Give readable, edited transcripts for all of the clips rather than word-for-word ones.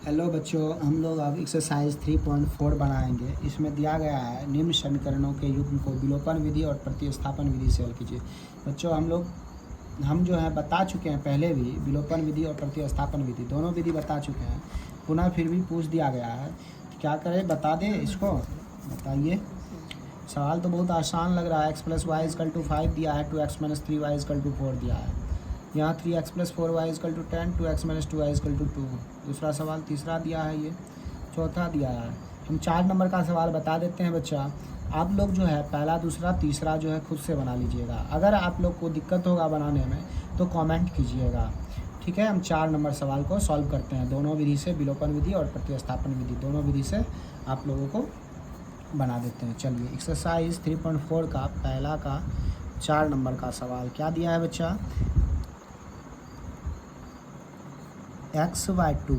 Hello बच्चों, हम लोग अब एक्सरसाइज 3.4 बनाएंगे। इसमें दिया गया है निम्न समीकरणों के युग्म को विलोपन विधि और प्रतिस्थापन विधि से हल कीजिए। बच्चों हम जो है बता चुके हैं पहले भी, विलोपन विधि और प्रतिस्थापन विधि दोनों विधि बता चुके हैं। पुनः फिर भी पूछ दिया गया है, क्या करें, बता दें इसको। बताइए। सवाल तो बहुत आसान लग रहा है। x+y = 5 दिया है, 2x-3y = 4 दिया है। यहाँ 3x+4y = 10, 2x-2y = 2। दूसरा सवाल तीसरा दिया है, ये चौथा दिया है। हम 4 नंबर का सवाल बता देते हैं बच्चा। आप लोग जो है पहला दूसरा तीसरा जो है खुद से बना लीजिएगा। अगर आप लोग को दिक्कत होगा बनाने में तो कमेंट कीजिएगा, ठीक है। हम 4 नंबर सवाल को सॉल्व करते हैं दोनों विधि से, विलोपन विधि और प्रतिस्थापन विधि दोनों विधि से आप लोगों को बना देते हैं। चलिए, एक्सरसाइज 3.4 का पहला का 4 नंबर का सवाल क्या दिया है बच्चा। x/2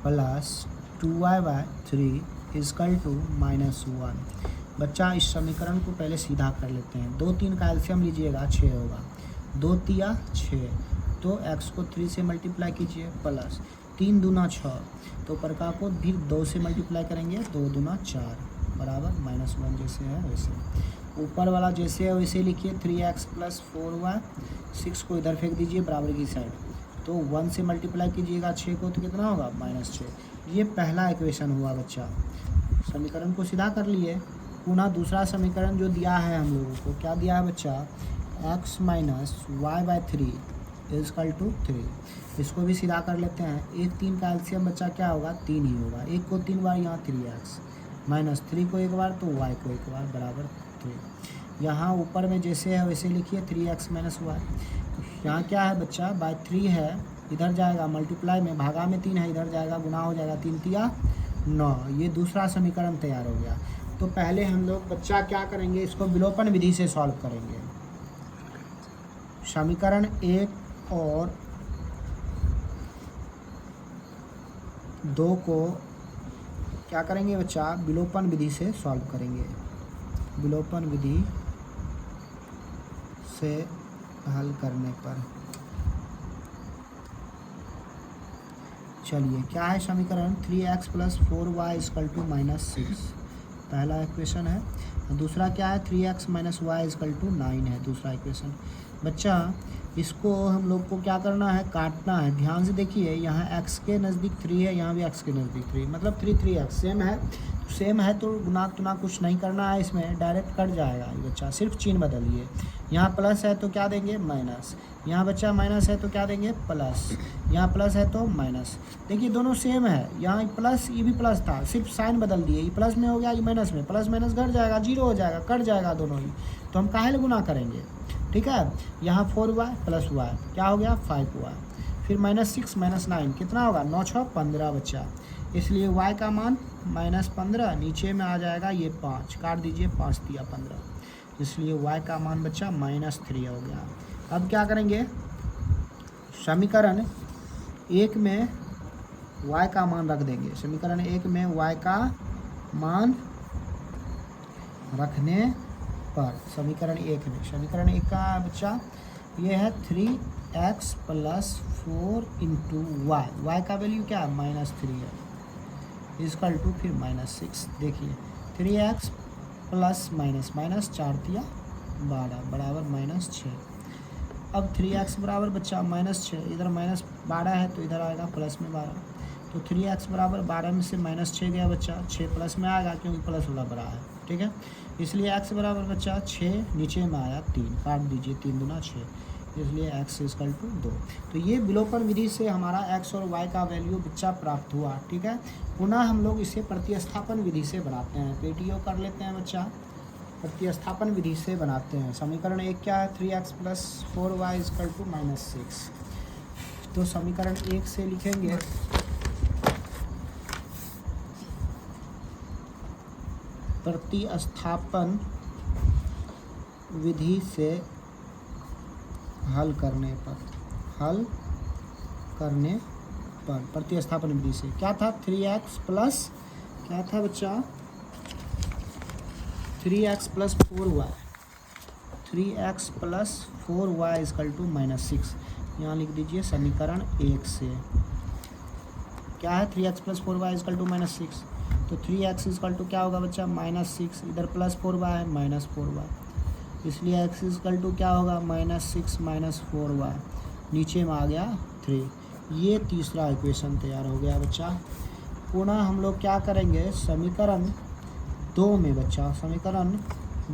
+ 2y/3 = -1। बच्चा इस समीकरण को पहले सीधा कर लेते हैं। 2 3 का एलसीएम लीजिएगा, 6 होगा। 2 तिया 6, तो x को 3 से मल्टीप्लाई कीजिए, प्लस 3 दूना 6, तो ऊपर का को भी 2 से मल्टीप्लाई करेंगे, 2 दूना 4 बराबर -1। जैसे है वैसे, ऊपर वाला जैसे है वैसे लिखिए। 3x + 4y, 6 को इधर फेंक दीजिए बराबर की साइड, तो 1 से मल्टीप्लाई कीजिएगा 6 को, तो कितना होगा -6। ये पहला इक्वेशन हुआ बच्चा। समीकरण को सीधा कर लिए। पुनः दूसरा समीकरण जो दिया है हम लोगों को, क्या दिया है बच्चा, x - y/3 = 3। इसको भी सीधा कर लेते हैं। 1 3 का एलसीएम बच्चा क्या होगा, 3 ही होगा। 1 को 3 बार, यहाँ 3x, -3 को 1 बार, तो y को 1 बार बराबर 3। यहाँ ऊपर में जैसे है वैसे लिखिए, 3x - y। यहाँ क्या है बच्चा, बाय 3 है, इधर जाएगा मल्टीप्लाई में, भागा में 3 है, इधर जाएगा गुना हो जाएगा, 3 तिया 9। ये दूसरा समीकरण तैयार हो गया। तो पहले हम लोग बच्चा क्या करेंगे, इसको विलोपन विधि से सॉल्व करेंगे। समीकरण 1 और 2 को क्या करेंगे बच्चा, विलोपन विधि से सॉल्व करेंगे। विलोपन विधि से हल करने पर चलिए, क्या है समीकरण, 3x + 4y = -6, पहला इक्वेशन है। दूसरा क्या है, 3x - y = 9 है, दूसरा इक्वेशन। बच्चा इसको हम लोग को क्या करना है, काटना है। ध्यान से देखिए, यहाँ x के नज़दीक 3 है, यहाँ भी x के नज़दीक 3, मतलब 3x सेम है तो गुना तुना कुछ नहीं करना है, इसमें डायरेक्ट कट जाएगा ये बच्चा। सिर्फ चिन्ह बदलिए। यहाँ प्लस है तो क्या देंगे, माइनस। यहाँ बच्चा माइनस है तो क्या देंगे, प्लस। यहाँ प्लस है तो माइनस। देखिए दोनों सेम है, यहाँ प्लस, ये भी प्लस था, सिर्फ साइन बदल दिए। ये प्लस में हो गया, ये माइनस में। प्लस माइनस घट जाएगा, 0 हो जाएगा, कट जाएगा दोनों ही। तो हम काहे गुना करेंगे, ठीक है। यहाँ 4y + y क्या हो गया, 5y। फिर -6 - 9 कितना होगा, 9 6 15 बच्चा। इसलिए y का मान -15, नीचे में आ जाएगा ये 5, काट दीजिए, 5 तिया 15। इसलिए y का मान बच्चा -3 हो गया। अब क्या करेंगे, समीकरण 1 में y का मान रख देंगे। समीकरण 1 में y का मान रखने पर, समीकरण 1 में, समीकरण 1 का बच्चा ये है 3x + 4 × y। y का वैल्यू क्या है, -3 है, = फिर -6। देखिए 3x + -4 तिया 12 बराबर -6। अब 3x बराबर बच्चा -6, इधर -12 है तो इधर आएगा प्लस में 12, तो 3x बराबर 12 में से -6 गया बच्चा, 6 प्लस में आएगा क्योंकि प्लस वाला बड़ा है, ठीक है। इसलिए x बराबर बच्चा 6, नीचे में आया 3, काट दीजिए, 3 दूना 6, इसलिए x = 2। तो ये विलोपन विधि से हमारा x और y का वैल्यू बच्चा प्राप्त हुआ, ठीक है। पुनः हम लोग इसे प्रतिस्थापन विधि से बनाते हैं। पेटीओ कर लेते हैं बच्चा, प्रतिस्थापन विधि से बनाते हैं। समीकरण 1 क्या है, 3x + 4y = -6। तो समीकरण 1 से लिखेंगे, प्रतिस्थापन विधि से हल करने पर प्रतिस्थापन विधि से क्या था, 3x प्लस क्या था बच्चा, 3x + 4y, 3x + 4y = -6। यहाँ लिख दीजिए समीकरण 1 से। क्या है 3x plus 4y is equal to -6, तो 3x इजकल टू क्या होगा बच्चा -6, इधर प्लस 4y है -4y, इसलिए x इजकल टू क्या होगा -6 -4y, नीचे में आ गया 3। ये तीसरा इक्वेशन तैयार हो गया बच्चा। पुनः हम लोग क्या करेंगे समीकरण 2 में बच्चा, समीकरण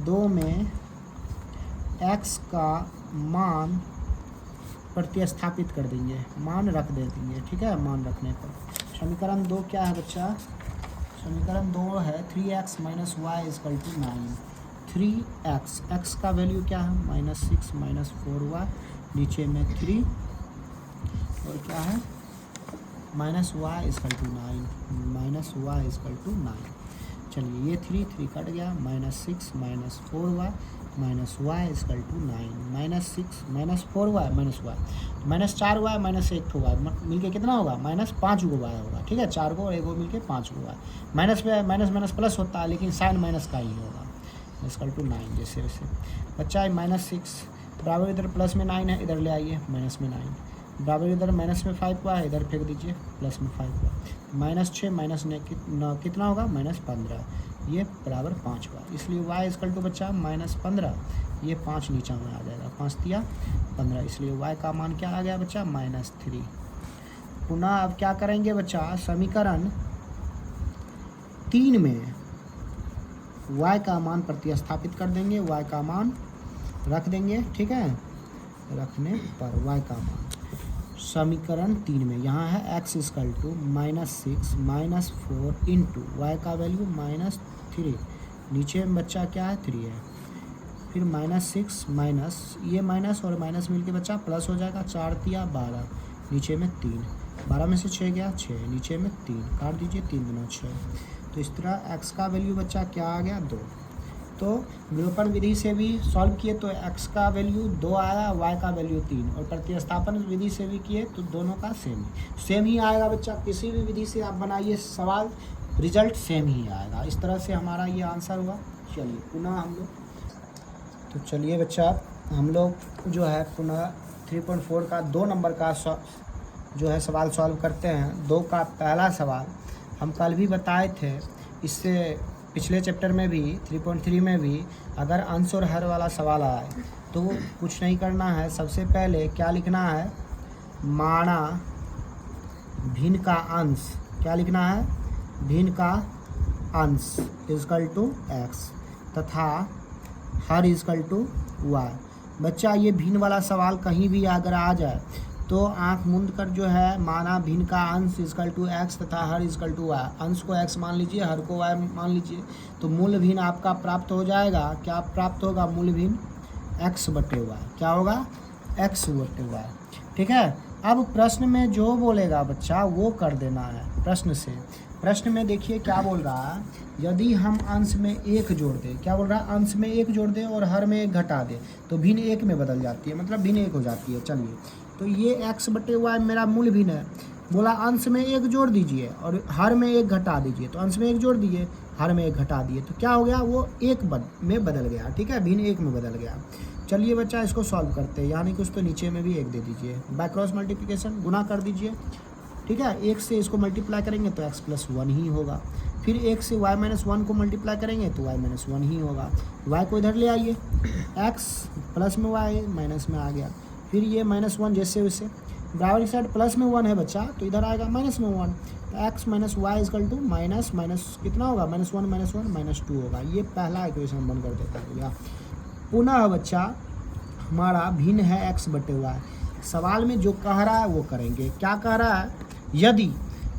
2 में x का मान प्रतिस्थापित कर देंगे, मान रख देंगे, ठीक है। मान रखने पर समीकरण 2 क्या है बच्चा, समीकरण 2 है 3x - y equal to 9। 3x, x का वैल्यू क्या है -6 -4y, नीचे में 3 और क्या है -y equal to 9, -y equal to 9। चलिए ये 3 कट गया, -6 -4y -y equal to 9, -6 -4y -y -4y -1 y मिलके कितना होगा -5 गो y होगा, ठीक है। 4 को और 1 को मिलके 5 गो y, माइनस पे माइनस प्लस होता है लेकिन साइन माइनस का ही होगा, इजकल टू 9। जैसे वैसे बच्चा -6 बराबर इधर प्लस में 9 है, इधर ले आइए माइनस में 9, बराबर इधर माइनस में 5 हुआ है, इधर फेंक दीजिए प्लस में 5 हुआ, -6 -9 कितना होगा -15, ये बराबर 5 हुआ, इसलिए y इजकल टू बच्चा -15, ये 5 नीचा में आ जाएगा, 5 दिया 15, इसलिए y का मान क्या आ गया बच्चा -3। पुनः अब क्या करेंगे बच्चा समीकरण 3 में y का मान प्रतिस्थापित कर देंगे, y का मान रख देंगे, ठीक है। रखने पर y का मान समीकरण 3 में यहाँ है x equal to -6 -4 into y का वैल्यू -3, नीचे में बच्चा क्या है 3 है, फिर -6 माइनस ये माइनस और माइनस मिलके बच्चा प्लस हो जाएगा, 4 दिया 12, नीचे में 3, 12 में से 6 गया 6, नीचे में 3 काट दीजिए, 3 दूना 6, तो इस तरह x का वैल्यू बच्चा क्या आ गया 2। तो विलोपन विधि से भी सॉल्व किए तो x का वैल्यू 2 आया, y का वैल्यू 3, और प्रतिस्थापन विधि से भी किए तो दोनों का सेम ही आएगा बच्चा। किसी भी विधि से आप बनाइए सवाल, रिजल्ट सेम ही आएगा। इस तरह से हमारा ये आंसर हुआ। चलिए पुनः हम लोग, तो चलिए बच्चा हम लोग जो है पुनः 3.4 का 2 नंबर का जो है सवाल सॉल्व करते हैं। 2 का पहला सवाल हम कल भी बताए थे, इससे पिछले चैप्टर में भी 3.3 में भी अगर अंश और हर वाला सवाल आए तो कुछ नहीं करना है, सबसे पहले क्या लिखना है, माना भिन्न का अंश, क्या लिखना है, भिन्न का अंश इजकल टू x तथा हर इजकल टू y। बच्चा ये भिन्न वाला सवाल कहीं भी अगर आ जाए तो आंख मूंद कर जो है माना भिन्न का अंश इजकल टू x तथा हर इजकल टू y, अंश को x मान लीजिए, हर को y मान लीजिए, तो मूल भिन्न आपका प्राप्त हो जाएगा। क्या प्राप्त होगा, मूल भिन्न x बटे y, क्या होगा x बटे y, ठीक है। अब प्रश्न में जो बोलेगा बच्चा वो कर देना है प्रश्न से। प्रश्न में देखिए क्या बोल रहा है, यदि हम अंश में 1 जोड़ दें, क्या बोल रहा है, अंश में 1 जोड़ दें और हर में 1 घटा दें तो भिन्न 1 में बदल जाती है, मतलब भिन्न 1 हो जाती है। चलिए तो ये x बटे y मेरा मूल भिन्न है, बोला अंश में 1 जोड़ दीजिए और हर में 1 घटा दीजिए, तो अंश में 1 जोड़ दिए, हर में 1 घटा दिए, तो क्या हो गया, वो 1 में बदल गया, ठीक है, भिन्न 1 में बदल गया। चलिए बच्चा इसको सॉल्व करते हैं, यानी कि उसको नीचे में भी 1 दे दीजिए, बाय क्रॉस मल्टीप्लिकेशन गुना कर दीजिए, ठीक है। 1 से इसको मल्टीप्लाई करेंगे तो x + 1 ही होगा, फिर 1 से y - 1 को मल्टीप्लाई करेंगे तो y - 1 ही होगा। y को इधर ले आइए, x प्लस में y माइनस में आ गया, फिर ये -1 जैसे वैसे, बराबर की साइड प्लस में 1 है बच्चा तो इधर आएगा माइनस में 1, तो x - y equal to minus कितना होगा, -1 - 2 होगा। ये पहला इक्वेशन बन कर देता है भैया। पुनः बच्चा हमारा भिन्न है x बटे y, सवाल में जो कह रहा है वो करेंगे। क्या कह रहा है, यदि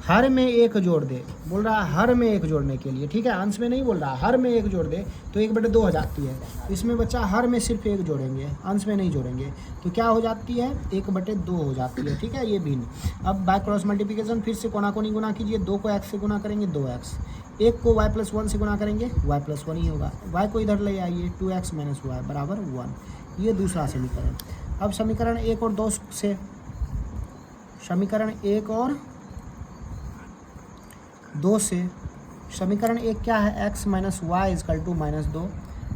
हर में 1 जोड़ दे, बोल रहा है हर में 1 जोड़ने के लिए, ठीक है, अंश में नहीं बोल रहा, हर में 1 जोड़ दे तो 1/2 हो जाती है। इसमें बच्चा हर में सिर्फ 1 जोड़ेंगे, अंश में नहीं जोड़ेंगे, तो क्या हो जाती है, 1/2 हो जाती है, ठीक है, ये भिन्न। अब बाय क्रॉस मल्टीप्लिकेशन फिर से कोना कोनी गुना कीजिए, 2 को x से गुना करेंगे 2x, 1 को y + 1 से गुना करेंगे y + 1 ही होगा, y को इधर ले आइए 2x - y बराबर 1, ये दूसरा समीकरण। अब समीकरण 1 और 2 से, समीकरण 1 और 2 से, समीकरण 1 क्या है, x - y इजकल टू -2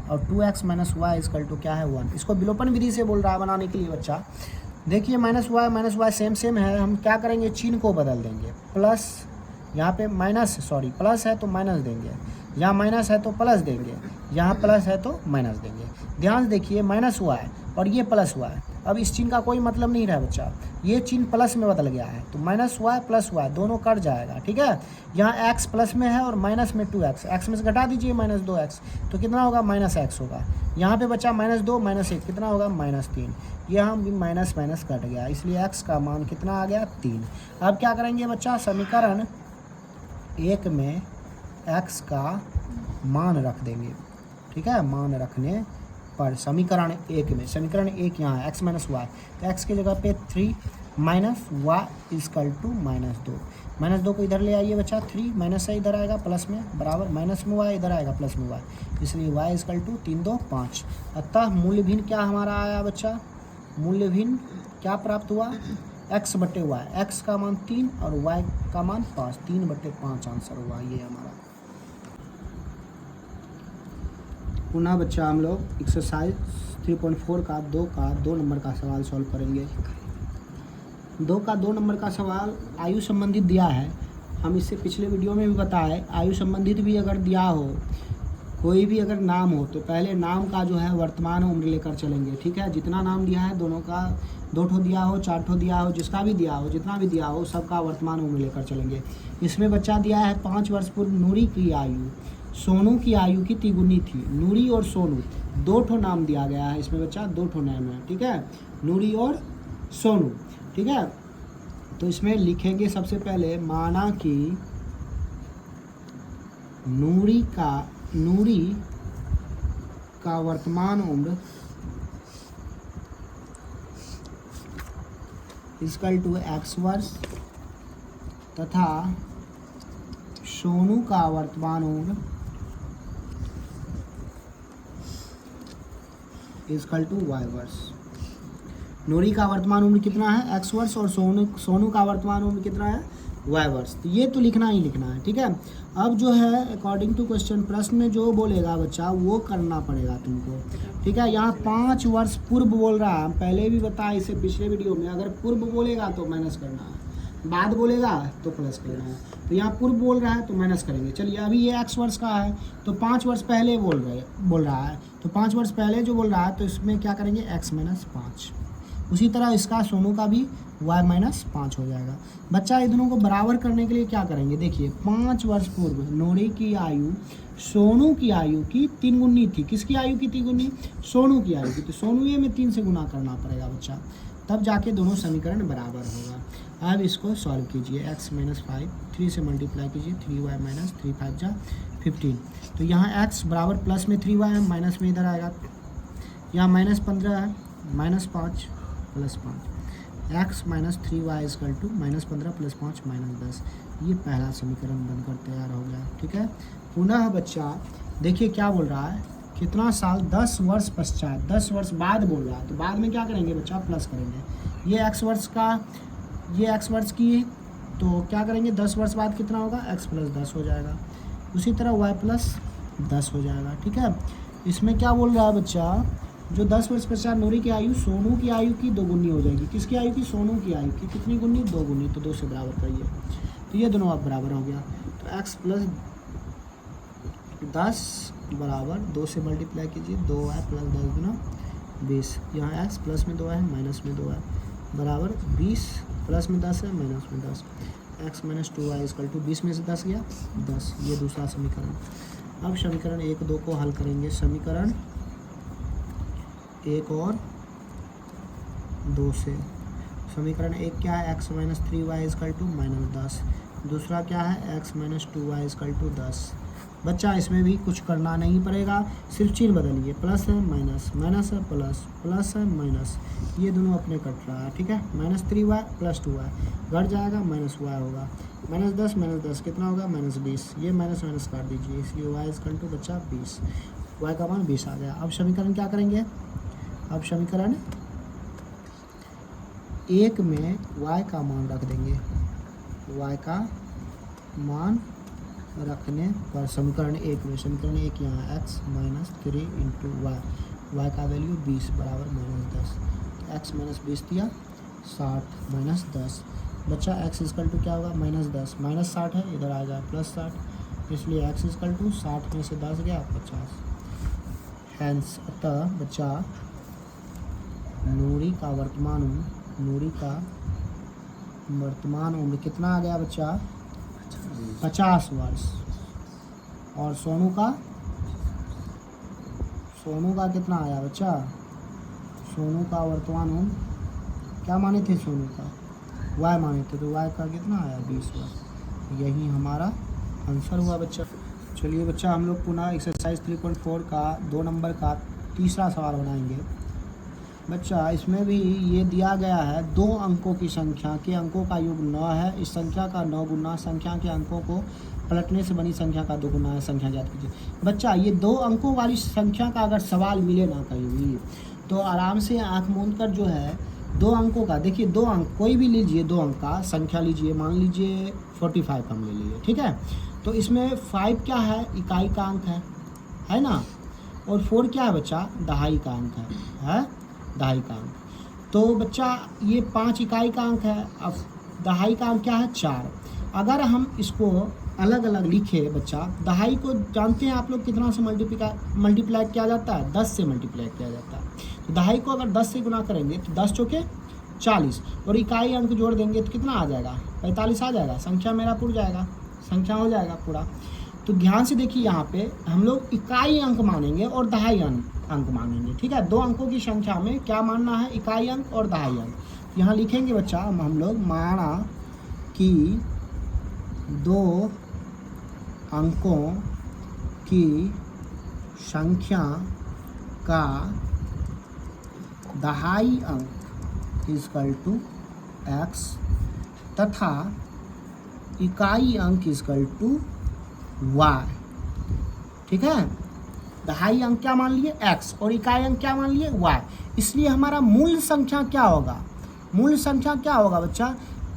और 2x - y इजकल टू क्या है 1। इसको विलोपन विधि से बोल रहा है बनाने के लिए बच्चा। देखिए -y सेम है, हम क्या करेंगे, चिन्ह को बदल देंगे, प्लस यहाँ पे प्लस है तो माइनस देंगे, यहाँ माइनस है तो प्लस देंगे, यहाँ प्लस है तो माइनस देंगे। ध्यान से देखिए, माइनस हुआ है और ये प्लस हुआ है। अब इस चिन्ह का कोई मतलब नहीं रहा बच्चा, ये चिन्ह प्लस में बदल गया है, तो माइनस हुआ है प्लस हुआ है, दोनों कट जाएगा। ठीक है, यहाँ x प्लस में है और माइनस में 2x, x में से घटा दीजिए -2x, तो कितना होगा -x होगा। यहाँ पे बच्चा -2 -1 कितना होगा -3, यहाँ भी माइनस माइनस कट गया, इसलिए x का मान कितना आ गया 3। अब क्या करेंगे बच्चा, समीकरण 1 में x का मान रख देंगे। ठीक है, मान रखने पर समीकरण 1 में, समीकरण 1 यहाँ है x माइनस वाई, तो x की जगह पे 3 माइनस वाई इजकल टू -2, -2 को इधर ले आइए बच्चा, 3 माइनस है इधर आएगा प्लस में, बराबर माइनस में वाई इधर आएगा प्लस में वाई, इसलिए y इजकल टू 3 2 5। अतः मूल्य भिन्न क्या हमारा आया बच्चा, मूल्य भिन्न क्या प्राप्त हुआ, x बटे वाई, x का मान 3 और y का मान 5, 3/5 आंसर हुआ ये हमारा। पुनः बच्चा हम लोग एक्सरसाइज 3.4 का 2 नंबर का सवाल सॉल्व करेंगे। 2 नंबर का सवाल आयु संबंधित दिया है। हम इससे पिछले वीडियो में भी बताए, आयु संबंधित भी अगर दिया हो, कोई भी अगर नाम हो, तो पहले नाम का जो है वर्तमान उम्र लेकर चलेंगे। ठीक है, जितना नाम दिया है दोनों का, 2 ठो दिया हो 4 ठो दिया हो, जिसका भी दिया हो, जितना भी दिया हो, सबका वर्तमान उम्र लेकर चलेंगे। इसमें बच्चा दिया है 5 वर्ष पूर्व नूरी की आयु सोनू की आयु की तिगुनी थी। नूरी और सोनू 2 ठो नाम दिया गया है इसमें बच्चा, 2 ठो नाम है। ठीक है, नूरी और सोनू। ठीक है, तो इसमें लिखेंगे सबसे पहले, माना कि नूरी का वर्तमान उम्र इक्वल टू x वर्ष तथा सोनू का वर्तमान उम्र इक्वल टू y वर्ष। नूरी का वर्तमान उम्र कितना है, x वर्ष, और सोनू का वर्तमान उम्र कितना है, y वर्ष। तो ये तो लिखना ही लिखना है। ठीक है, अब जो है अकॉर्डिंग टू क्वेश्चन, प्रश्न में जो बोलेगा बच्चा वो करना पड़ेगा तुमको। ठीक है, यहाँ 5 वर्ष पूर्व बोल रहा है, पहले भी बताया इसे पिछले वीडियो में, अगर पूर्व बोलेगा तो माइनस करना है, बाद बोलेगा तो प्लस करना है। तो यहाँ पूर्व बोल रहा है तो माइनस करेंगे। चलिए, अभी ये x वर्ष का है तो 5 वर्ष पहले बोल रहा है, तो 5 वर्ष पहले जो बोल रहा है तो इसमें क्या करेंगे, x - 5। उसी तरह इसका सोनू का भी y - 5 हो जाएगा। बच्चा ये दोनों को बराबर करने के लिए क्या करेंगे, देखिए 5 वर्ष पूर्व नूरी की आयु सोनू की आयु की 3 गुनी थी। किसकी आयु की 3 गुनी, सोनू की आयु की, तो सोनू ये में 3 से गुना करना पड़ेगा बच्चा, तब जाके दोनों समीकरण बराबर होगा। अब इसको सॉल्व कीजिए, x - 5 3 से मल्टीप्लाई कीजिए, 3y - 3 5 जा 15। तो यहाँ x बराबर प्लस में 3y है, माइनस में इधर आएगा, यहाँ -15 है, -5 + 5, x - 3y इक्वल टू -15 + 5 -10। ये पहला समीकरण बनकर तैयार हो गया। ठीक है, पुनः बच्चा देखिए क्या बोल रहा है, कितना साल, 10 वर्ष पश्चात, 10 वर्ष बाद बोल रहा है, तो बाद में क्या करेंगे बच्चा, प्लस करेंगे। ये x वर्ष का, ये x वर्ष की, तो क्या करेंगे, 10 वर्ष बाद कितना होगा, x + 10 हो जाएगा। उसी तरह y + 10 हो जाएगा। ठीक है, इसमें क्या बोल रहा है बच्चा, जो 10 वर्ष पश्चात नूरी की आयु सोनू की आयु की 2 गुनी हो जाएगी। किसकी आयु की, सोनू की आयु की कितनी गुनी, 2 गुनी, तो 2 से बराबर करिए, तो ये दोनों अब बराबर हो गया। तो x + 10 बराबर 2 से मल्टीप्लाई कीजिए, 2y + 10 गुना 20, यहाँ x प्लस में 2 है, माइनस में 2 है, बराबर 20, प्लस में 10 है, माइनस में 10, x - 2y इक्वल टू 20 में से 10 गया 10। ये दूसरा समीकरण। अब समीकरण 1 2 को हल करेंगे। समीकरण 1 और 2 से, समीकरण 1 क्या है, x - 3y इक्वल टू -10, दूसरा क्या है, x - 2y इक्वल टू 10। बच्चा इसमें भी कुछ करना नहीं पड़ेगा, सिर्फ चिन्ह बदलिए, प्लस है माइनस, माइनस है प्लस, प्लस है माइनस, ये दोनों अपने कट रहा है। ठीक है, -3y + 2y घट जाएगा, -y होगा, -10 कितना होगा, -20, ये माइनस माइनस काट दीजिए, इसलिए y इक्वल टू बच्चा 20, y का मान 20 आ गया। अब समीकरण क्या करेंगे, अब समीकरण 1 में y का मान रख देंगे, y का मान रखने पर समीकरण 1 में, समीकरण 1 यहाँ x - 3 × y, y का वैल्यू 20 बराबर -10, x - 20 दिया 60 - 10, बच्चा x इक्वल टू क्या होगा -10, -60 है, इधर आएगा +60, इसलिए x इक्वल टू 60 में से 10 गया 50। हैंस अतः बच्चा नूरी का वर्तमान उम्र कितना आ गया बच्चा 50 वर्ष। और सोनू का कितना आया बच्चा, सोनू का वर्तमान उम्र क्या माने थे, सोनू का y माने थे, तो y का कितना आया 20 वर्ष। यही हमारा आंसर हुआ बच्चा। चलिए बच्चा हम लोग पुनः एक्सरसाइज 3.4 का 2 नंबर का तीसरा सवाल बनाएंगे। बच्चा इसमें भी ये दिया गया है 2 अंकों की संख्या के अंकों का योग 9 है, इस संख्या का 9 गुना संख्या के अंकों को पलटने से बनी संख्या का 2 गुना है, संख्या ज्ञात कीजिए। बच्चा ये 2 अंकों वाली संख्या का अगर सवाल मिले ना कहीं भी तो आराम से आंख मूंद कर जो है 2 अंकों का, देखिए 2 अंक कोई भी लीजिए, 2 अंक का संख्या लीजिए, मान लीजिए 45 हम ले लिए, ठीक है। तो इसमें 5 क्या है, इकाई का अंक है ना, और 4 क्या है बच्चा, दहाई का अंक है दहाई का अंक। तो बच्चा ये 5 इकाई का अंक है, अब दहाई का अंक क्या है 4। अगर हम इसको अलग अलग लिखे बच्चा, दहाई को जानते हैं आप लोग कितना से मल्टीप्लाई किया जाता है, 10 से मल्टीप्लाई किया जाता है। तो दहाई को अगर 10 से गुना करेंगे तो 10 चौके 40, और इकाई अंक जोड़ देंगे तो कितना आ जाएगा 45 आ जाएगा, संख्या मेरा पूरा जाएगा, संख्या हो जाएगा पूरा। तो ध्यान से देखिए यहाँ पे हम लोग इकाई अंक मानेंगे और दहाई अंक मानेंगे, ठीक है। 2 अंकों की संख्या में क्या मानना है, इकाई अंक और दहाई अंक। यहाँ लिखेंगे बच्चा हम लोग माना कि 2 अंकों की संख्या का दहाई अंक इक्वल टू x तथा इकाई अंक इक्वल टू y, ठीक है। दहाई अंक क्या मान लिए x और इकाई अंक क्या मान लिए y, इसलिए हमारा मूल संख्या क्या होगा, मूल संख्या क्या होगा बच्चा,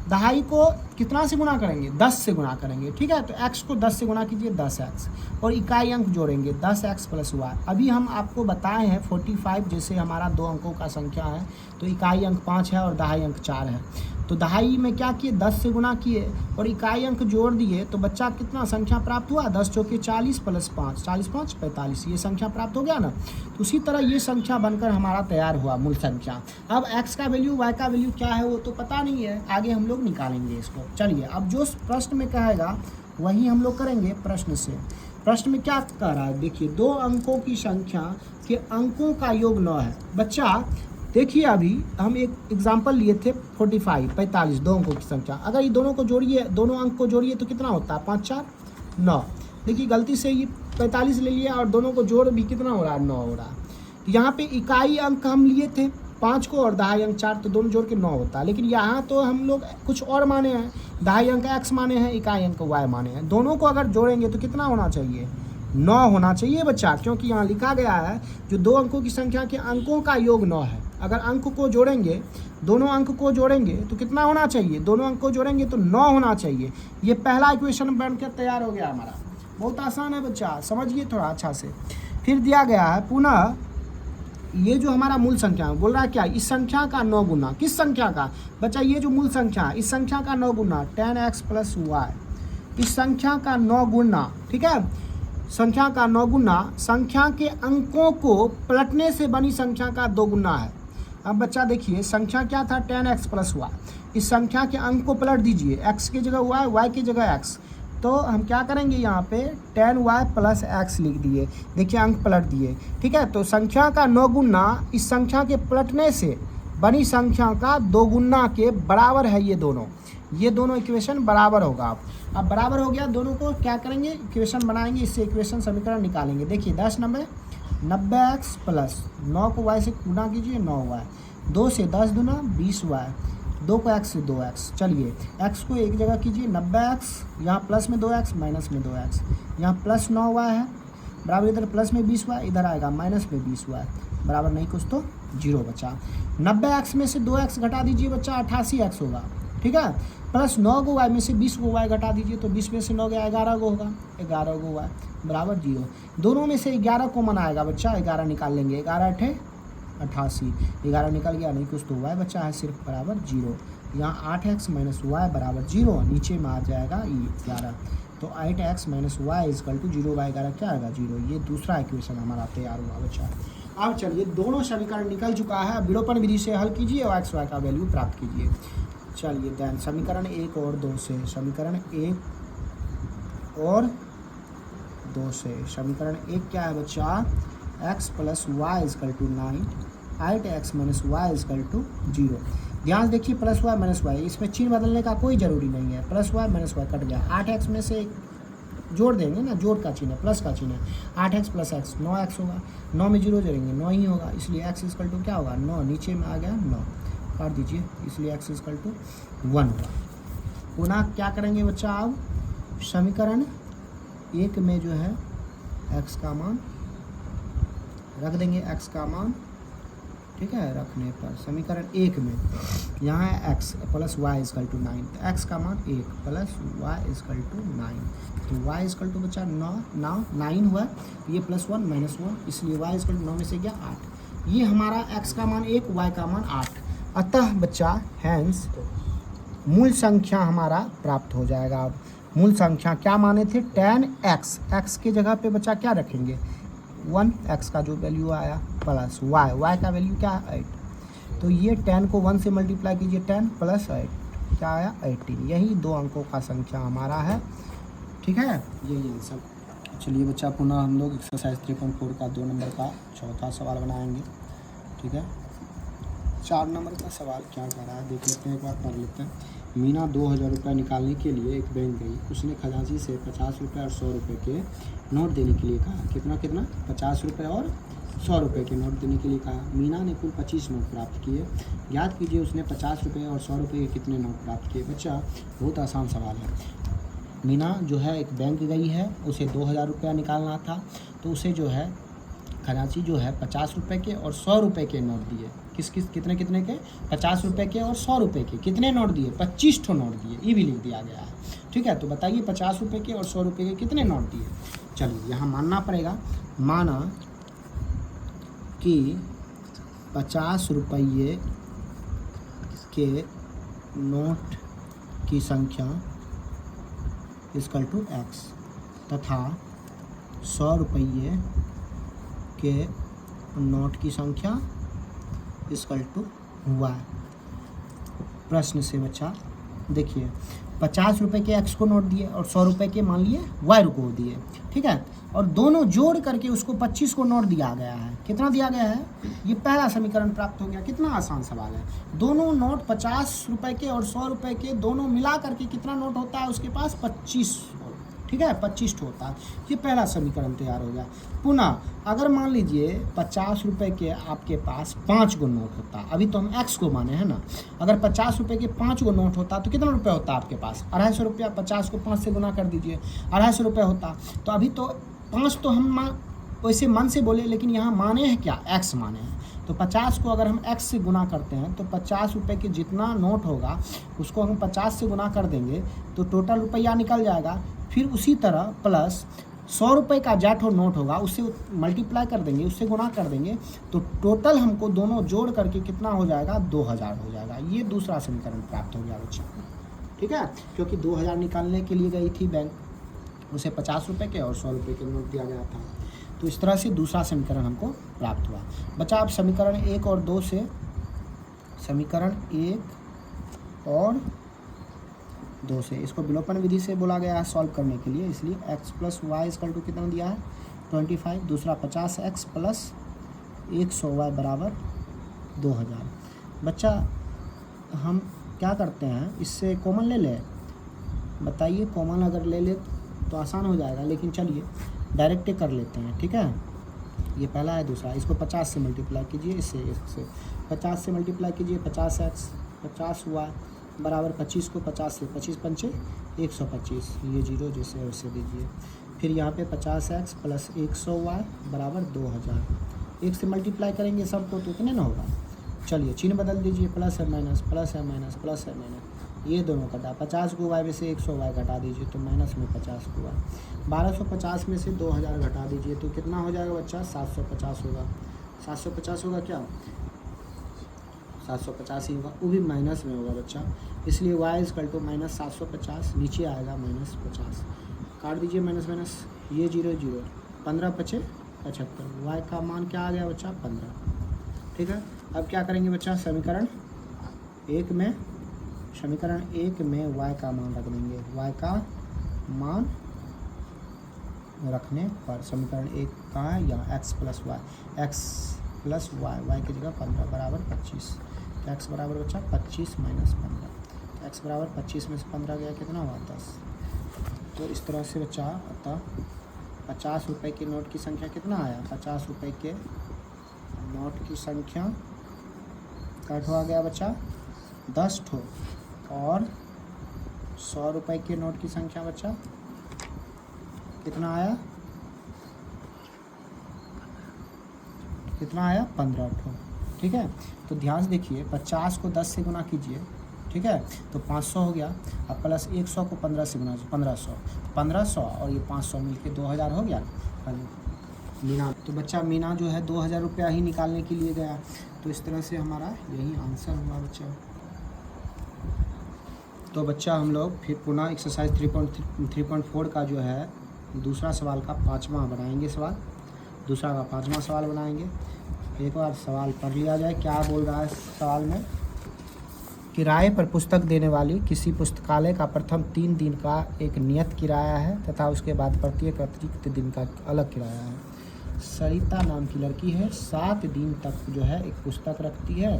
दहाई को कितना से गुना करेंगे 10 से गुना करेंगे, ठीक है। तो x को 10 से गुना कीजिए 10x, और इकाई अंक जोड़ेंगे 10x प्लस y। अभी हम आपको बताए हैं 45 जैसे हमारा 2 अंकों का संख्या है तो इकाई अंक 5 है और दहाई अंक 4 है। तो दहाई में क्या किए 10 से गुना किए और इकाई अंक जोड़ दिए, तो बच्चा कितना संख्या प्राप्त हुआ 10 चौके 40 प्लस 5, 40 5 45, ये संख्या प्राप्त हो गया ना। तो उसी तरह ये संख्या बनकर हमारा तैयार हुआ मूल संख्या। अब x का वैल्यू y का वैल्यू क्या है वो तो पता नहीं है, आगे हम लोग निकालेंगे इसको। चलिए अब जो प्रश्न में कहेगा वही हम लोग करेंगे प्रश्न से। प्रश्न में क्या कह रहा है, देखिए 2 अंकों की संख्या के अंकों का योग 9 है। बच्चा देखिए अभी हम एक एग्जाम्पल लिए थे 45 2 अंकों की संख्या, अगर ये दोनों को जोड़िए, दोनों अंक को जोड़िए तो कितना होता है 5 4 9। देखिए गलती से ये 45 ले लिया और दोनों को जोड़ भी कितना हो रहा है 9 हो रहा है। तो यहाँ पे इकाई अंक हम लिए थे 5 को और दहाई अंक 4, तो दोनों जोड़ के 9 होता है। लेकिन यहाँ तो हम लोग कुछ और माने हैं, दहाई अंक x माने हैं, इकाई अंक y माने हैं। दोनों को अगर जोड़ेंगे तो कितना होना चाहिए 9 होना चाहिए बच्चा, क्योंकि यहाँ लिखा गया है जो 2 अंकों की संख्या के अंकों का योग 9 है। अगर अंक को जोड़ेंगे, दोनों अंक को जोड़ेंगे तो कितना होना चाहिए, दोनों अंक को जोड़ेंगे तो 9 होना चाहिए। ये पहला इक्वेशन बनकर तैयार हो गया हमारा। बहुत आसान है बच्चा, समझिए थोड़ा अच्छा से। फिर दिया गया है पुनः ये जो हमारा मूल संख्या है, बोल रहा है क्या, इस संख्या का 9 गुना, किस संख्या का बच्चा, ये जो मूल संख्या है इस संख्या का 9 गुना 10x प्लस y, इस संख्या का 9 गुना, ठीक है, संख्या का 9 गुना संख्या के अंकों को पलटने से बनी संख्या का 2 गुना है। अब बच्चा देखिए संख्या क्या था 10x प्लस y, इस संख्या के अंक को पलट दीजिए, x की जगह y, y की जगह x। तो हम क्या करेंगे यहाँ पे 10y प्लस x लिख दिए, देखिए अंक पलट दिए, ठीक है। तो संख्या का 9 गुना इस संख्या के पलटने से बनी संख्या का 2 गुना के बराबर है। ये दोनों इक्वेशन बराबर होगा। अब बराबर हो गया, दोनों को क्या करेंगे इक्वेशन बनाएंगे, इससे इक्वेशन समीकरण निकालेंगे। देखिए 10 90x प्लस 9 को y से गुना कीजिए 9y, 2 से 10 दुना 20y, 2 को x से 2x। चलिए x को एक जगह कीजिए 90x, यहाँ प्लस में 2x माइनस में 2x, यहाँ प्लस 9y है बराबर, इधर प्लस में 20y, इधर आएगा माइनस में 20y, बराबर नहीं कुछ तो 0 बचा। 90x में से 2x घटा दीजिए बच्चा 88x होगा, ठीक है। प्लस 9 को y में से 20 को y घटा दीजिए तो 20 में से 9 गया 11 को होगा, 11 को y बराबर 0। दोनों में से 11 कॉमन आएगा बच्चा, 11 निकाल लेंगे, 11 8 88, 11 निकल गया नहीं कुछ तो y बच्चा है सिर्फ बराबर 0। यहाँ 8x माइनस वाई बराबर 0, नीचे में आ जाएगा 11। तो 8x minus Y equal to 0 by 11 क्या आएगा 0। ये दूसरा इक्वेशन हमारा तैयार हुआ बच्चा। अब चलिए दोनों समीकरण निकल चुका है, विलोपन विधि से हल कीजिए और एक्स वाई का वैल्यू प्राप्त कीजिए। चलिए देन समीकरण 1 और 2 से, समीकरण 1 और 2 से, समीकरण 1 क्या है बच्चा, x plus Y equal to 9, 8x minus Y equal to 0। ध्यान से देखिए प्लस वाई माइनस वाई, इसमें चिन्ह बदलने का कोई ज़रूरी नहीं है, plus Y minus Y cut गया, 8x में से जोड़ देंगे ना, जोड़ का चिन्ह है, प्लस का चिन्ह है, 8x प्लस x 9x होगा, 9 में 0 जोड़ेंगे 9 ही होगा, इसलिए x इजकल टू क्या होगा 9, नीचे में आ गया 9, काट दीजिए, इसलिए x इजकल टू 1 होगा। पुनः क्या करेंगे बच्चा, अब समीकरण 1 में जो है x का मान रख देंगे, x का मान, ठीक है, रखने पर समीकरण 1 में यहाँ है x plus Y equal to 9, तो x का मान 1 प्लस वाई इजकल टू 9, तो y इजकल टू बच्चा 9 हुआ, ये प्लस 1 माइनस 1, इसलिए y इजकल टू 9 में से गया 8। ये हमारा x का मान 1, y का मान 8। अतः बच्चा हैंस मूल संख्या हमारा प्राप्त हो जाएगा। अब मूल संख्या क्या माने थे, 10x, x के जगह पे बच्चा क्या रखेंगे 1, x का जो वैल्यू आया प्लस y का वैल्यू क्या है 8, तो ये 10 को 1 से मल्टीप्लाई कीजिए, 10 प्लस 8 क्या आया 18। यही 2 अंकों का संख्या हमारा है, ठीक है, यही आंसर। चलिए बच्चा पुनः हम लोग एक्सरसाइज 3.4 का 2 नंबर का चौथा सवाल बनाएंगे, ठीक है। 4 नंबर का सवाल क्या कह रहा है देख लेते हैं, एक बार पढ़ लेते हैं। मीना 2000 रुपये निकालने के लिए एक बैंक गई, उसने खजांची से 50 रुपये और 100 रुपये के नोट देने के लिए कहा। कितना 50 रुपये और 100 रुपये के नोट देने के लिए कहा। मीना ने कुल 25 नोट प्राप्त किए, ज्ञात कीजिए उसने 50 रुपये और 100 रुपये के कितने नोट प्राप्त किए। बच्चा बहुत आसान सवाल है। मीना जो है एक बैंक गई है, उसे 2000 रुपया निकालना था, तो उसे जो है खजांची जो है 50 रुपये के और 100 रुपये के नोट दिए। कितने के 50 रुपये के और 100 रुपये के कितने नोट दिए, 25 ठो नोट दिए, ये भी लिख दिया गया है, ठीक है। तो बताइए 50 रुपये के और 100 रुपये के कितने नोट दिए। चलिए यहाँ मानना पड़ेगा, माना कि 50 रुपये के नोट की संख्या इक्वल टू x तथा 100 रुपये के नोट की संख्या इक्वल टू y। प्रश्न से बच्चा देखिए 50 रुपये के x को नोट दिए और 100 रुपये के मान लिए y को दिए, ठीक है, और दोनों जोड़ करके उसको 25 को नोट दिया गया है। कितना दिया गया है, ये पहला समीकरण प्राप्त हो गया। कितना आसान सवाल है, दोनों नोट 50 रुपये के और 100 रुपये के दोनों मिला करके कितना नोट होता है उसके पास 25, ठीक है, 25 होता है। ये पहला समीकरण तैयार हो गया। पुनः अगर मान लीजिए 50 रुपये के आपके पास 5 गो नोट होता, अभी तो हम x को माने हैं ना, अगर 50 रुपये के 5 गो नोट होता तो कितना रुपये होता आपके पास 250 रुपया, 50 को 5 से गुना कर दीजिए 250 रुपये होता। तो अभी तो 5 तो हम वैसे मन से बोले, लेकिन यहाँ माने हैं क्या, x माने हैं। तो 50 को अगर हम x से गुना करते हैं तो 50 रुपये के जितना नोट होगा उसको हम 50 से गुना कर देंगे तो टोटल रुपया निकल जाएगा। फिर उसी तरह प्लस 100 रुपये का जैठो नोट होगा, उससे मल्टीप्लाई कर देंगे, उससे गुना कर देंगे, तो टोटल हमको दोनों जोड़ करके कितना हो जाएगा 2000 हो जाएगा। ये दूसरा समीकरण प्राप्त हो गया बच्चा, ठीक है, क्योंकि 2000 निकालने के लिए गई थी बैंक, उसे 50 रुपये के और 100 रुपये के नोट दिया गया था। तो इस तरह से दूसरा समीकरण हमको प्राप्त हुआ। बच्चा आप समीकरण 1 और 2 से, समीकरण 1 और 2 से, इसको विलोपन विधि से बोला गया है सॉल्व करने के लिए, इसलिए x plus Y equal to कितना दिया है 25, दूसरा 50x प्लस 100y बराबर 2000। बच्चा हम क्या करते हैं, इससे कॉमन ले लें, बताइए कॉमन अगर ले ले तो आसान हो जाएगा, लेकिन चलिए डायरेक्ट कर लेते हैं, ठीक है। ये पहला है, दूसरा इसको 50 से मल्टीप्लाई कीजिए, इससे 50 से मल्टीप्लाई कीजिए, 50x 50y बराबर 25 को 50 से 25 पंचे 125, ये 0 जैसे वैसे दीजिए। फिर यहाँ पे 50x प्लस 100y बराबर 2000, 1 से मल्टीप्लाई करेंगे सबको तो कितने ना होगा। चलिए चिन्ह बदल दीजिए, प्लस है माइनस, प्लस है माइनस, प्लस है माइनस, ये दोनों कटा, 50 को y में से 100y घटा दीजिए तो माइनस में 50 को y, 1250 में से 2000 घटा दीजिए तो कितना हो जाएगा बच्चा 750 होगा। 750 होगा क्या, 750 ही होगा, वो भी माइनस में होगा बच्चा, इसलिए y is equal to minus 750, नीचे आएगा माइनस 50, काट दीजिए माइनस माइनस, ये 0 0, 15 पचे 75, y का मान क्या आ गया बच्चा 15। ठीक है, अब क्या करेंगे बच्चा, समीकरण एक में y का मान रख देंगे, y का मान रखने पर समीकरण एक कहाँ है, यहाँ x प्लस वाई की जगह 15 बराबर 25, तो x बराबर बच्चा 25 माइनस 15, तो x बराबर 25 में से 15 गया कितना हुआ 10। तो इस तरह से बच्चा अतः 50 रुपये के नोट की संख्या कितना आया, 50 रुपये के नोट की संख्या क्या ठो आ गया बच्चा 10 ठो, और 100 रुपये के नोट की संख्या बच्चा कितना आया 15 ठो। ठीक है, तो ध्यान से देखिए 50 को 10 से गुना कीजिए, ठीक है, तो 500 हो गया, अब प्लस 100 को 15 से गुना 1500 और ये 500 मिलके 2000 हो गया। मीना, तो बच्चा मीना जो है 2000 रुपया ही निकालने के लिए गया, तो इस तरह से हमारा यही आंसर हुआ बच्चा। तो बच्चा हम लोग फिर पुनः एक्सरसाइज 3.4 का जो है दूसरा सवाल का 5वां बनाएंगे, दूसरा का 5वां सवाल बनाएंगे। एक बार सवाल पढ़ लिया जाए, क्या बोल रहा है सवाल में, किराए पर पुस्तक देने वाली किसी पुस्तकालय का प्रथम 3 दिन का एक नियत किराया है तथा उसके बाद प्रत्येक अतिरिक्त दिन का अलग किराया है। सरिता नाम की लड़की है, 7 दिन तक जो है एक पुस्तक रखती है,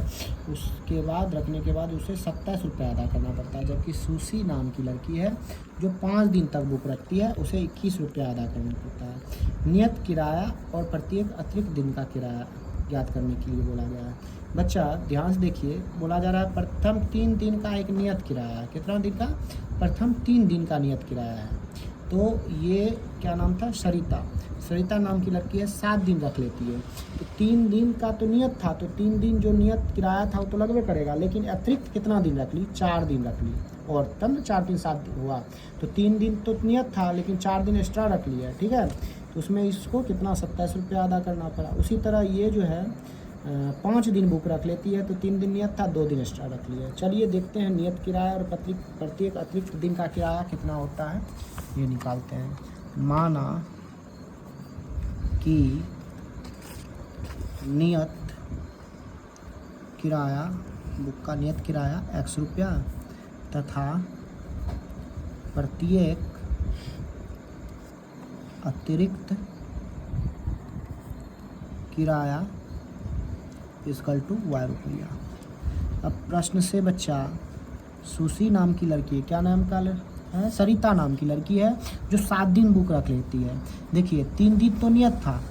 उसके बाद रखने के बाद उसे 27 रुपये अदा करना पड़ता है, जबकि सुशी नाम की लड़की है जो 5 दिन तक बुक रखती है, उसे 21 रुपये अदा करना पड़ता है। नियत किराया और प्रत्येक अतिरिक्त दिन का किराया ज्ञात करने के लिए बोला गया है। बच्चा ध्यान से देखिए, बोला जा रहा है प्रथम 3 दिन का एक नियत किराया है, कितना दिन का, प्रथम 3 दिन का नियत किराया है। तो ये क्या नाम था, सरिता नाम की लड़की है, 7 दिन रख लेती है, तो 3 दिन का तो नियत था, तो 3 दिन जो नियत किराया था वो तो लगभग करेगा, लेकिन अतिरिक्त कितना दिन रख ली, 4 दिन रख ली, और तब 4 दिन 7 दिन हुआ, तो 3 दिन तो नियत था लेकिन 4 दिन एक्स्ट्रा रख लिया, ठीक है, तो उसमें इसको कितना 27 रुपये अदा करना पड़ा। उसी तरह ये जो है 5 दिन बुक रख लेती है, तो 3 दिन नियत था, 2 दिन एक्स्ट्रा रख लिया। चलिए देखते हैं नियत किराया और प्रत्येक अतिरिक्त दिन का किराया कितना होता है, ये निकालते हैं। माना कि नियत किराया, बुक का नियत किराया x रुपया तथा प्रत्येक अतिरिक्त किराया इक्वल टू y रुपया। अब प्रश्न से बच्चा सुशी नाम की लड़की है, क्या नाम का है, सरिता नाम की लड़की है जो 7 दिन बुक रख लेती है। देखिए 3 दिन तो नियत था,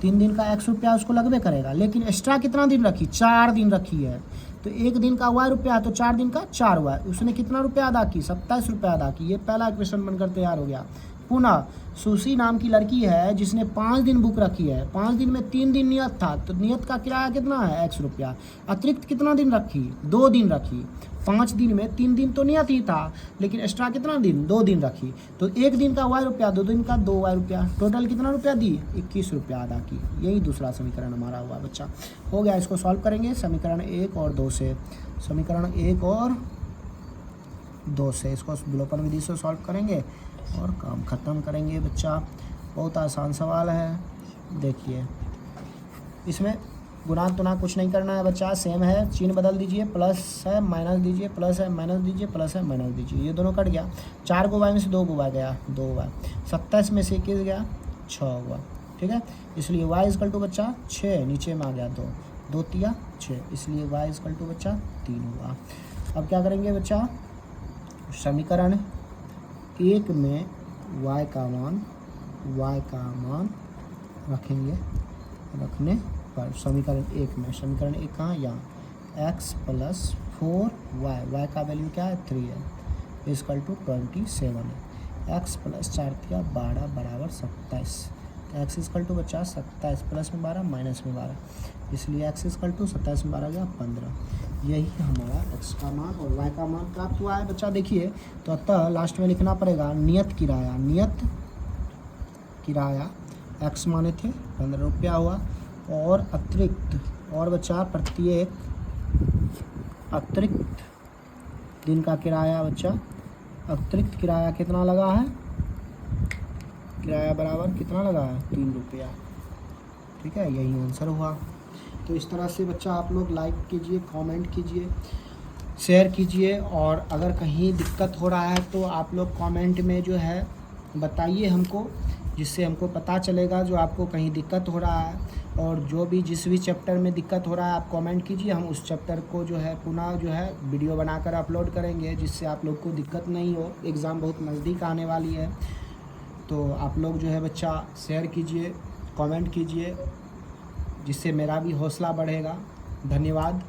3 दिन का x रुपया उसको लगभग करेगा, लेकिन एक्स्ट्रा कितना दिन रखी, 4 दिन रखी है, तो 1 दिन का y रुपया, तो 4 दिन का 4 y, उसने कितना रुपया अदा की, 27 रुपया अदा की। ये पहला क्वेश्चन बनकर तैयार हो गया। पुनः सुशी नाम की लड़की है जिसने 5 दिन बुक रखी है, 5 दिन में 3 दिन नियत था, तो नियत का किराया कितना है x रुपया, अतिरिक्त कितना दिन रखी, 2 दिन रखी, 5 दिन में 3 दिन तो नियत ही था, लेकिन एक्स्ट्रा कितना दिन, 2 दिन रखी, तो 1 दिन का y रुपया, 2 दिन का 2 y रुपया, टोटल कितना रुपया दी, 21 रुपया अदा की। यही दूसरा समीकरण हमारा हुआ बच्चा, हो गया। इसको सॉल्व करेंगे समीकरण 1 और 2 से, समीकरण 1 और 2 से इसको विलोपन विधि से सॉल्व करेंगे और काम ख़त्म करेंगे बच्चा। बहुत आसान सवाल है, देखिए इसमें गुणा तुना कुछ नहीं करना है बच्चा, सेम है, चिन्ह बदल दीजिए, प्लस है माइनस दीजिए, प्लस है माइनस दीजिए, प्लस है माइनस दीजिए, ये दोनों कट गया, 4 को y में से 2 को y गया, 2 y, 27 में से 21 गया, 6 हुआ, ठीक है, इसलिए y इक्वल टू बच्चा 6, नीचे में आ गया 2, 2 तिया 6, इसलिए y इक्वल टू बच्चा 3 हुआ। अब क्या करेंगे बच्चा, समीकरण 1 में y का मान रखेंगे, रखने पर समीकरण 1 में, समीकरण 1 कहाँ, यहाँ x प्लस 4y, y का वैल्यू क्या है 3 है, इक्वल टू 27 है, x प्लस 4 तिया 12 बराबर 27, तो x इक्वल टू बच्चा 27 प्लस में 12 माइनस में 12, इसलिए x इक्वल टू 27 में 12 गया 15। यही हमारा x का मान और y का मान प्राप्त हुआ है बच्चा। देखिए तो अतः लास्ट में लिखना पड़ेगा नियत किराया x माने थे 15 रुपया हुआ, और अतिरिक्त, और बच्चा प्रत्येक अतिरिक्त दिन का किराया बच्चा, अतिरिक्त किराया कितना लगा है, किराया बराबर कितना लगा है 3 रुपया। ठीक है, यही आंसर हुआ। तो इस तरह से बच्चा आप लोग लाइक कीजिए, कमेंट कीजिए, शेयर कीजिए, और अगर कहीं दिक्कत हो रहा है तो आप लोग कमेंट में जो है बताइए हमको, जिससे हमको पता चलेगा जो आपको कहीं दिक्कत हो रहा है। और जो भी जिस भी चैप्टर में दिक्कत हो रहा है आप कमेंट कीजिए, हम उस चैप्टर को जो है पुनः जो है वीडियो बनाकर अपलोड करेंगे, जिससे आप लोग को दिक्कत नहीं हो। एग्ज़ाम बहुत नज़दीक आने वाली है, तो आप लोग जो है बच्चा शेयर कीजिए, कमेंट कीजिए, जिससे मेरा भी हौसला बढ़ेगा। धन्यवाद।